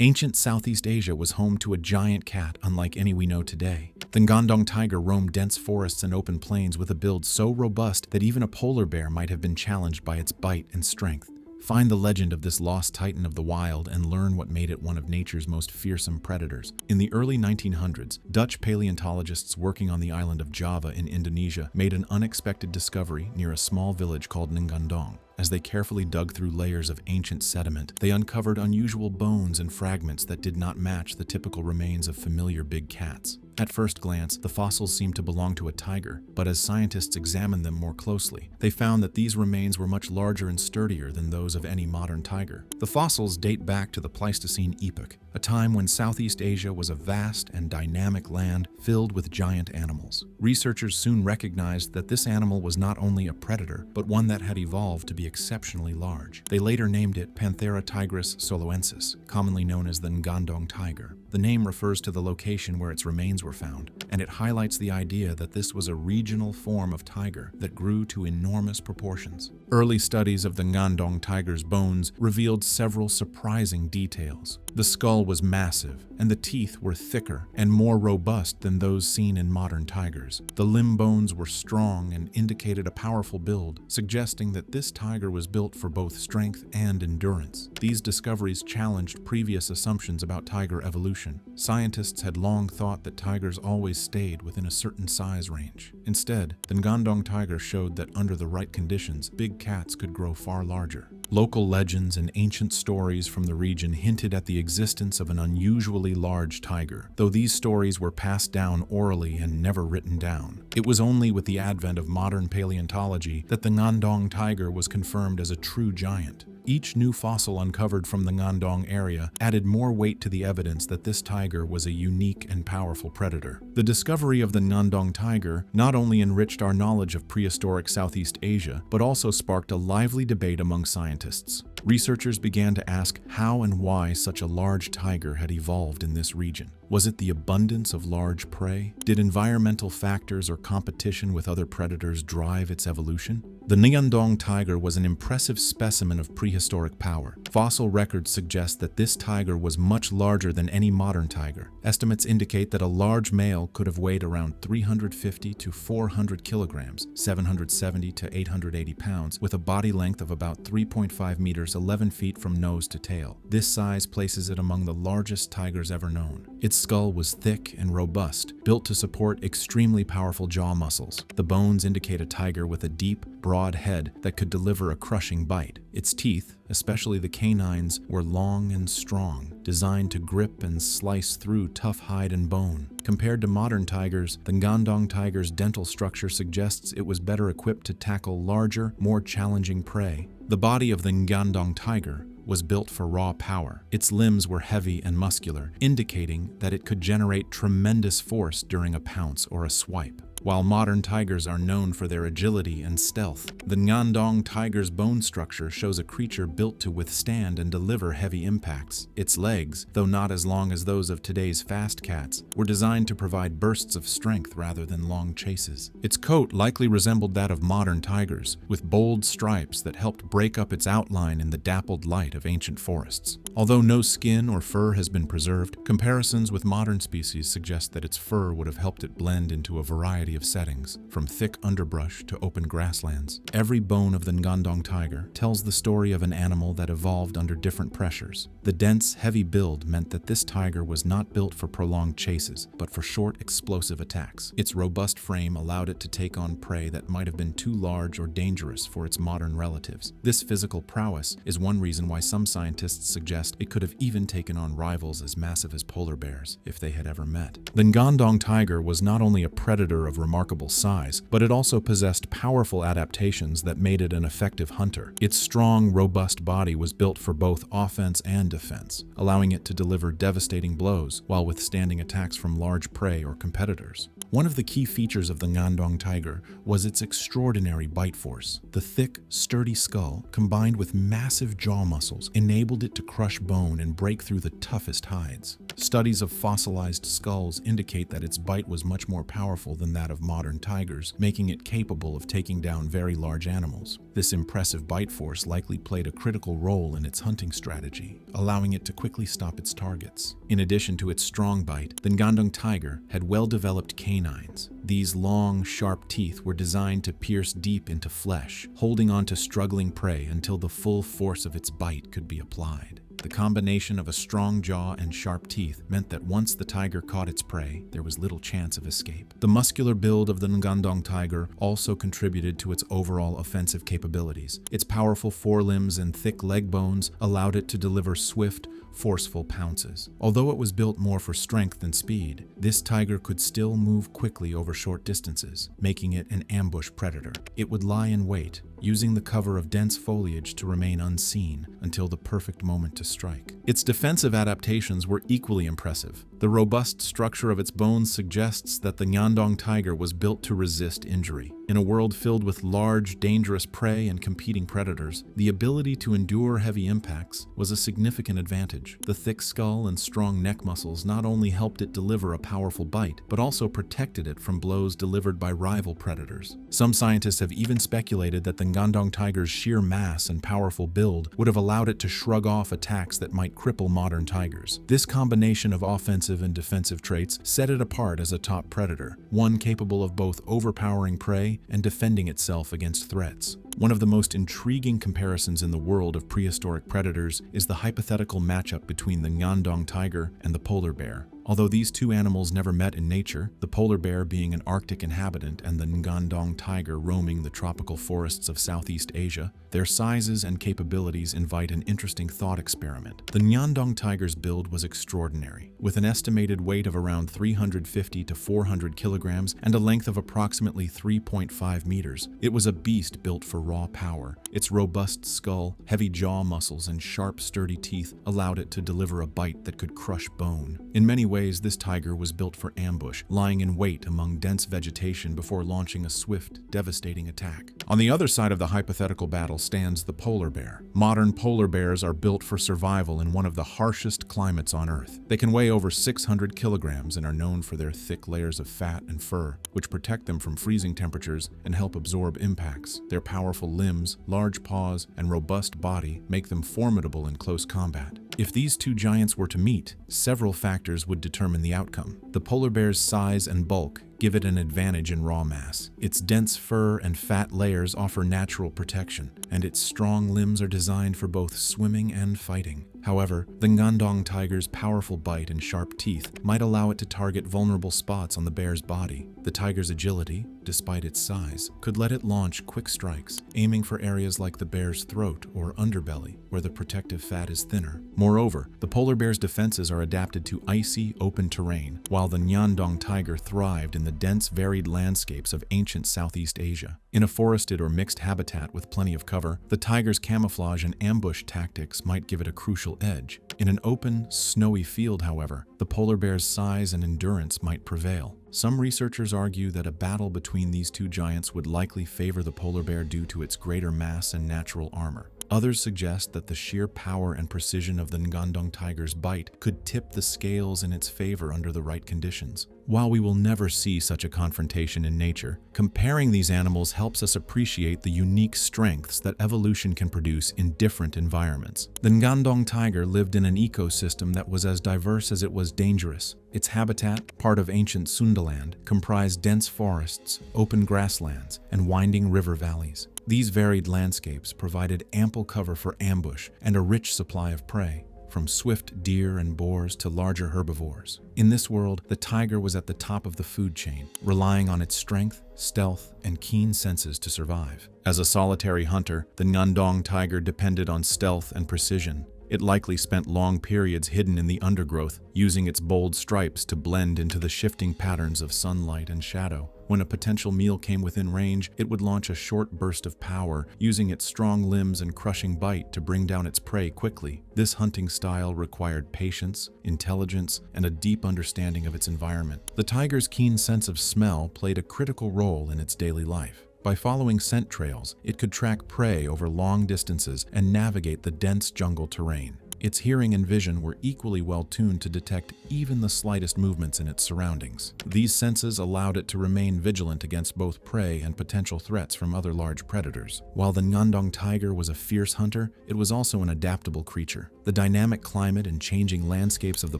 Ancient Southeast Asia was home to a giant cat unlike any we know today. The Ngandong tiger roamed dense forests and open plains with a build so robust that even a polar bear might have been challenged by its bite and strength. Find the legend of this lost titan of the wild and learn what made it one of nature's most fearsome predators. In the early 1900s, Dutch paleontologists working on the island of Java in Indonesia made an unexpected discovery near a small village called Ngandong. As they carefully dug through layers of ancient sediment, they uncovered unusual bones and fragments that did not match the typical remains of familiar big cats. At first glance, the fossils seemed to belong to a tiger, but as scientists examined them more closely, they found that these remains were much larger and sturdier than those of any modern tiger. The fossils date back to the Pleistocene epoch, a time when Southeast Asia was a vast and dynamic land filled with giant animals. Researchers soon recognized that this animal was not only a predator, but one that had evolved to be exceptionally large. They later named it Panthera tigris soloensis, commonly known as the Ngandong tiger. The name refers to the location where its remains were found, and it highlights the idea that this was a regional form of tiger that grew to enormous proportions. Early studies of the Ngandong tiger's bones revealed several surprising details. The skull was massive, and the teeth were thicker and more robust than those seen in modern tigers. The limb bones were strong and indicated a powerful build, suggesting that this tiger was built for both strength and endurance. These discoveries challenged previous assumptions about tiger evolution. Scientists had long thought that tigers always stayed within a certain size range. Instead, the Ngandong tiger showed that under the right conditions, big cats could grow far larger. Local legends and ancient stories from the region hinted at the existence of an unusually large tiger, though these stories were passed down orally and never written down. It was only with the advent of modern paleontology that the Ngandong tiger was confirmed as a true giant. Each new fossil uncovered from the Ngandong area added more weight to the evidence that this tiger was a unique and powerful predator. The discovery of the Ngandong tiger not only enriched our knowledge of prehistoric Southeast Asia, but also sparked a lively debate among scientists. Researchers began to ask how and why such a large tiger had evolved in this region. Was it the abundance of large prey? Did environmental factors or competition with other predators drive its evolution? The Ngandong tiger was an impressive specimen of prehistoric power. Fossil records suggest that this tiger was much larger than any modern tiger. Estimates indicate that a large male could have weighed around 350 to 400 kilograms, 770 to 880 pounds, with a body length of about 3.5 meters, 11 feet from nose to tail. This size places it among the largest tigers ever known. Its skull was thick and robust, built to support extremely powerful jaw muscles. The bones indicate a tiger with a deep, broad head that could deliver a crushing bite. Its teeth, especially the canines, were long and strong, designed to grip and slice through tough hide and bone. Compared to modern tigers, the Ngandong tiger's dental structure suggests it was better equipped to tackle larger, more challenging prey. The body of the Ngandong tiger was built for raw power. Its limbs were heavy and muscular, indicating that it could generate tremendous force during a pounce or a swipe. While modern tigers are known for their agility and stealth, the Ngandong tiger's bone structure shows a creature built to withstand and deliver heavy impacts. Its legs, though not as long as those of today's fast cats, were designed to provide bursts of strength rather than long chases. Its coat likely resembled that of modern tigers, with bold stripes that helped break up its outline in the dappled light of ancient forests. Although no skin or fur has been preserved, comparisons with modern species suggest that its fur would have helped it blend into a variety of settings, from thick underbrush to open grasslands. Every bone of the Ngandong tiger tells the story of an animal that evolved under different pressures. The dense, heavy build meant that this tiger was not built for prolonged chases, but for short, explosive attacks. Its robust frame allowed it to take on prey that might have been too large or dangerous for its modern relatives. This physical prowess is one reason why some scientists suggest it could have even taken on rivals as massive as polar bears if they had ever met. The Ngandong tiger was not only a predator of remarkable size, but it also possessed powerful adaptations that made it an effective hunter. Its strong, robust body was built for both offense and defense, allowing it to deliver devastating blows while withstanding attacks from large prey or competitors. One of the key features of the Ngandong tiger was its extraordinary bite force. The thick, sturdy skull, combined with massive jaw muscles, enabled it to crush bone and break through the toughest hides. Studies of fossilized skulls indicate that its bite was much more powerful than that of modern tigers, making it capable of taking down very large animals. This impressive bite force likely played a critical role in its hunting strategy, allowing it to quickly stop its targets. In addition to its strong bite, the Ngandong tiger had well-developed canines. These long, sharp teeth were designed to pierce deep into flesh, holding on to struggling prey until the full force of its bite could be applied. The combination of a strong jaw and sharp teeth meant that once the tiger caught its prey, there was little chance of escape. The muscular build of the Ngandong tiger also contributed to its overall offensive capabilities. Its powerful forelimbs and thick leg bones allowed it to deliver swift, forceful pounces. Although it was built more for strength than speed, this tiger could still move quickly over short distances, making it an ambush predator. It would lie in wait, using the cover of dense foliage to remain unseen until the perfect moment to strike. Its defensive adaptations were equally impressive. The robust structure of its bones suggests that the Ngandong tiger was built to resist injury. In a world filled with large, dangerous prey and competing predators, the ability to endure heavy impacts was a significant advantage. The thick skull and strong neck muscles not only helped it deliver a powerful bite, but also protected it from blows delivered by rival predators. Some scientists have even speculated that the Ngandong tiger's sheer mass and powerful build would have allowed it to shrug off attacks that might cripple modern tigers. This combination of offensive and defensive traits set it apart as a top predator, one capable of both overpowering prey and defending itself against threats. One of the most intriguing comparisons in the world of prehistoric predators is the hypothetical matchup between the Ngandong tiger and the polar bear. Although these two animals never met in nature, the polar bear being an Arctic inhabitant and the Ngandong tiger roaming the tropical forests of Southeast Asia, their sizes and capabilities invite an interesting thought experiment. The Ngandong tiger's build was extraordinary, with an estimated weight of around 350 to 400 kilograms and a length of approximately 3.5 meters. It was a beast built for raw power. Its robust skull, heavy jaw muscles, and sharp, sturdy teeth allowed it to deliver a bite that could crush bone. In many ways, this tiger was built for ambush, lying in wait among dense vegetation before launching a swift, devastating attack. On the other side of the hypothetical battle stands the polar bear. Modern polar bears are built for survival in one of the harshest climates on Earth. They can weigh over 600 kilograms and are known for their thick layers of fat and fur, which protect them from freezing temperatures and help absorb impacts. Their powerful limbs, large paws, and robust body make them formidable in close combat. If these two giants were to meet, several factors would determine the outcome. The polar bear's size and bulk give it an advantage in raw mass. Its dense fur and fat layers offer natural protection, and its strong limbs are designed for both swimming and fighting. However, the Ngandong tiger's powerful bite and sharp teeth might allow it to target vulnerable spots on the bear's body. The tiger's agility, despite its size, could let it launch quick strikes, aiming for areas like the bear's throat or underbelly, where the protective fat is thinner. Moreover, the polar bear's defenses are adapted to icy, open terrain, while the Ngandong tiger thrived in the dense, varied landscapes of ancient Southeast Asia. In a forested or mixed habitat with plenty of cover, the tiger's camouflage and ambush tactics might give it a crucial edge. In an open, snowy field, however, the polar bear's size and endurance might prevail. Some researchers argue that a battle between these two giants would likely favor the polar bear due to its greater mass and natural armor. Others suggest that the sheer power and precision of the Ngandong tiger's bite could tip the scales in its favor under the right conditions. While we will never see such a confrontation in nature, comparing these animals helps us appreciate the unique strengths that evolution can produce in different environments. The Ngandong tiger lived in an ecosystem that was as diverse as it was dangerous. Its habitat, part of ancient Sundaland, comprised dense forests, open grasslands, and winding river valleys. These varied landscapes provided ample cover for ambush and a rich supply of prey, from swift deer and boars to larger herbivores. In this world, the tiger was at the top of the food chain, relying on its strength, stealth, and keen senses to survive. As a solitary hunter, the Ngandong tiger depended on stealth and precision. It likely spent long periods hidden in the undergrowth, using its bold stripes to blend into the shifting patterns of sunlight and shadow. When a potential meal came within range, it would launch a short burst of power, using its strong limbs and crushing bite to bring down its prey quickly. This hunting style required patience, intelligence, and a deep understanding of its environment. The tiger's keen sense of smell played a critical role in its daily life. By following scent trails, it could track prey over long distances and navigate the dense jungle terrain. Its hearing and vision were equally well tuned to detect even the slightest movements in its surroundings. These senses allowed it to remain vigilant against both prey and potential threats from other large predators. While the Ngandong tiger was a fierce hunter, it was also an adaptable creature. The dynamic climate and changing landscapes of the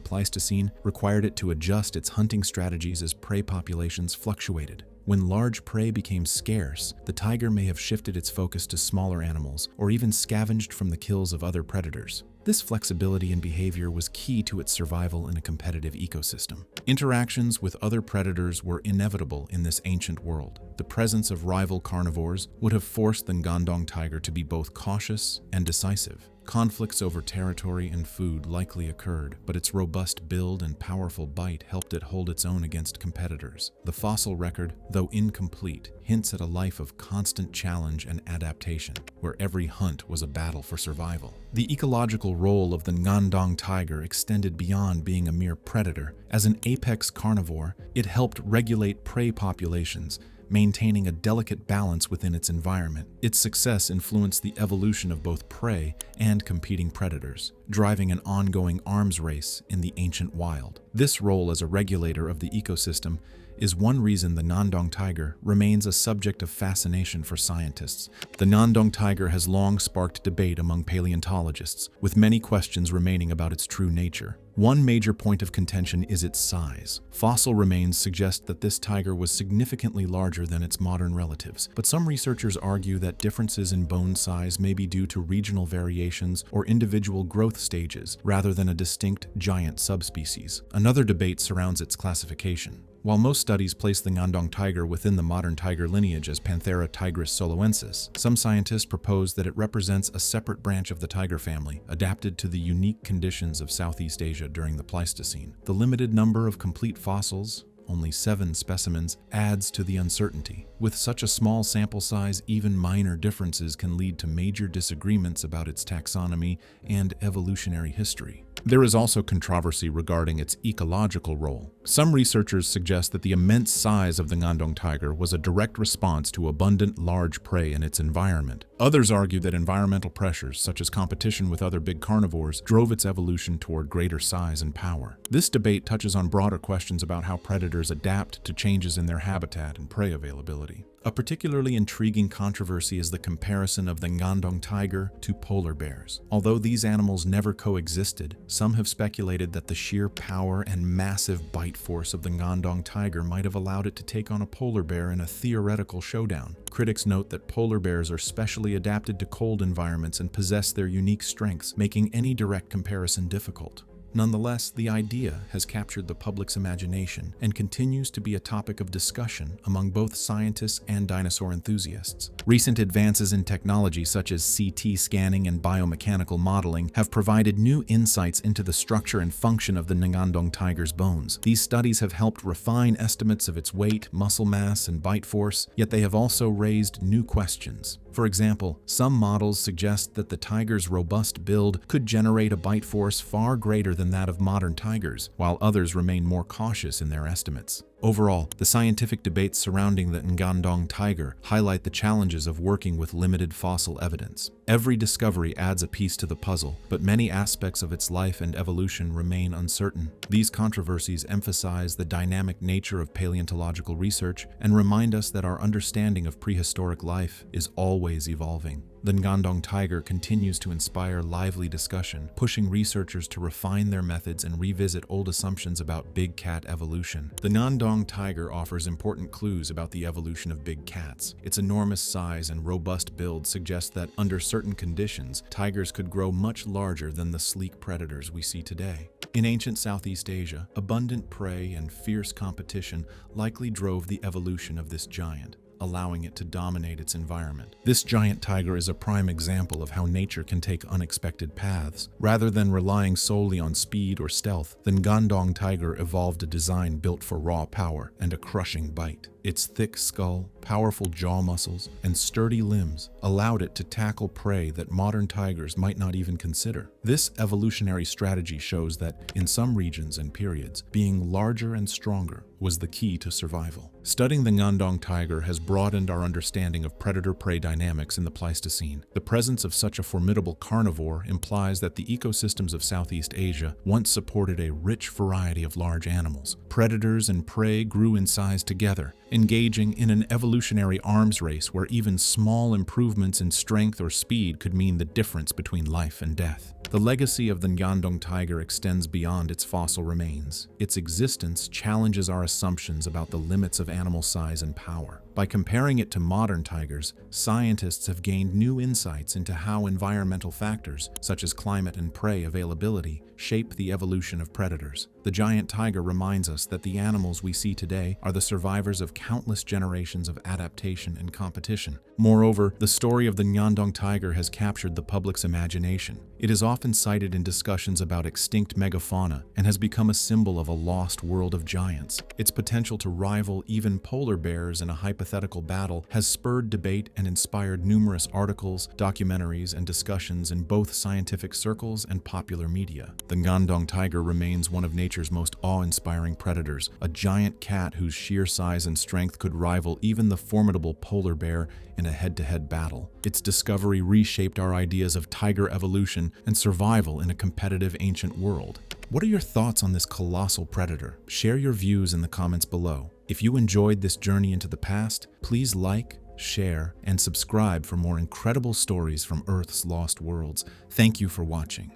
Pleistocene required it to adjust its hunting strategies as prey populations fluctuated. When large prey became scarce, the tiger may have shifted its focus to smaller animals or even scavenged from the kills of other predators. This flexibility in behavior was key to its survival in a competitive ecosystem. Interactions with other predators were inevitable in this ancient world. The presence of rival carnivores would have forced the Ngandong tiger to be both cautious and decisive. Conflicts over territory and food likely occurred, but its robust build and powerful bite helped it hold its own against competitors. The fossil record, though incomplete, hints at a life of constant challenge and adaptation, where every hunt was a battle for survival. The ecological role of the Ngandong tiger extended beyond being a mere predator. As an apex carnivore, it helped regulate prey populations, maintaining a delicate balance within its environment. Its success influenced the evolution of both prey and competing predators, driving an ongoing arms race in the ancient wild. This role as a regulator of the ecosystem is one reason the Ngandong tiger remains a subject of fascination for scientists. The Ngandong tiger has long sparked debate among paleontologists, with many questions remaining about its true nature. One major point of contention is its size. Fossil remains suggest that this tiger was significantly larger than its modern relatives, but some researchers argue that differences in bone size may be due to regional variations or individual growth stages, rather than a distinct giant subspecies. Another debate surrounds its classification. While most studies place the Ngandong tiger within the modern tiger lineage as Panthera tigris soloensis, some scientists propose that it represents a separate branch of the tiger family, adapted to the unique conditions of Southeast Asia during the Pleistocene. The limited number of complete fossils, only 7 specimens, adds to the uncertainty. With such a small sample size, even minor differences can lead to major disagreements about its taxonomy and evolutionary history. There is also controversy regarding its ecological role. Some researchers suggest that the immense size of the Ngandong tiger was a direct response to abundant large prey in its environment. Others argue that environmental pressures, such as competition with other big carnivores, drove its evolution toward greater size and power. This debate touches on broader questions about how predators adapt to changes in their habitat and prey availability. A particularly intriguing controversy is the comparison of the Ngandong tiger to polar bears. Although these animals never coexisted, some have speculated that the sheer power and massive bite force of the Ngandong tiger might have allowed it to take on a polar bear in a theoretical showdown. Critics note that polar bears are specially adapted to cold environments and possess their unique strengths, making any direct comparison difficult. Nonetheless, the idea has captured the public's imagination and continues to be a topic of discussion among both scientists and dinosaur enthusiasts. Recent advances in technology such as CT scanning and biomechanical modeling have provided new insights into the structure and function of the Ngandong tiger's bones. These studies have helped refine estimates of its weight, muscle mass, and bite force, yet they have also raised new questions. For example, some models suggest that the tiger's robust build could generate a bite force far greater than that of modern tigers, while others remain more cautious in their estimates. Overall, the scientific debates surrounding the Ngandong tiger highlight the challenges of working with limited fossil evidence. Every discovery adds a piece to the puzzle, but many aspects of its life and evolution remain uncertain. These controversies emphasize the dynamic nature of paleontological research and remind us that our understanding of prehistoric life is always evolving. The Ngandong tiger continues to inspire lively discussion, pushing researchers to refine their methods and revisit old assumptions about big cat evolution. The Ngandong tiger offers important clues about the evolution of big cats. Its enormous size and robust build suggest that, under certain conditions, tigers could grow much larger than the sleek predators we see today. In ancient Southeast Asia, abundant prey and fierce competition likely drove the evolution of this giant, allowing it to dominate its environment. This giant tiger is a prime example of how nature can take unexpected paths. Rather than relying solely on speed or stealth, the Ngandong tiger evolved a design built for raw power and a crushing bite. Its thick skull, powerful jaw muscles, and sturdy limbs allowed it to tackle prey that modern tigers might not even consider. This evolutionary strategy shows that, in some regions and periods, being larger and stronger was the key to survival. Studying the Ngandong tiger has broadened our understanding of predator-prey dynamics in the Pleistocene. The presence of such a formidable carnivore implies that the ecosystems of Southeast Asia once supported a rich variety of large animals. Predators and prey grew in size together, engaging in an evolutionary arms race where even small improvements in strength or speed could mean the difference between life and death. The legacy of the Ngandong tiger extends beyond its fossil remains. Its existence challenges our assumptions about the limits of animal size and power. By comparing it to modern tigers, scientists have gained new insights into how environmental factors, such as climate and prey availability, shape the evolution of predators. The giant tiger reminds us that the animals we see today are the survivors of countless generations of adaptation and competition. Moreover, the story of the Ngandong tiger has captured the public's imagination. It is often cited in discussions about extinct megafauna and has become a symbol of a lost world of giants. Its potential to rival even polar bears in a hypothetical battle has spurred debate and inspired numerous articles, documentaries, and discussions in both scientific circles and popular media. The Ngandong tiger remains one of nature's most awe-inspiring predators, a giant cat whose sheer size and strength could rival even the formidable polar bear in a head-to-head battle. Its discovery reshaped our ideas of tiger evolution and survival in a competitive ancient world. What are your thoughts on this colossal predator? Share your views in the comments below. If you enjoyed this journey into the past, please like, share, and subscribe for more incredible stories from Earth's lost worlds. Thank you for watching.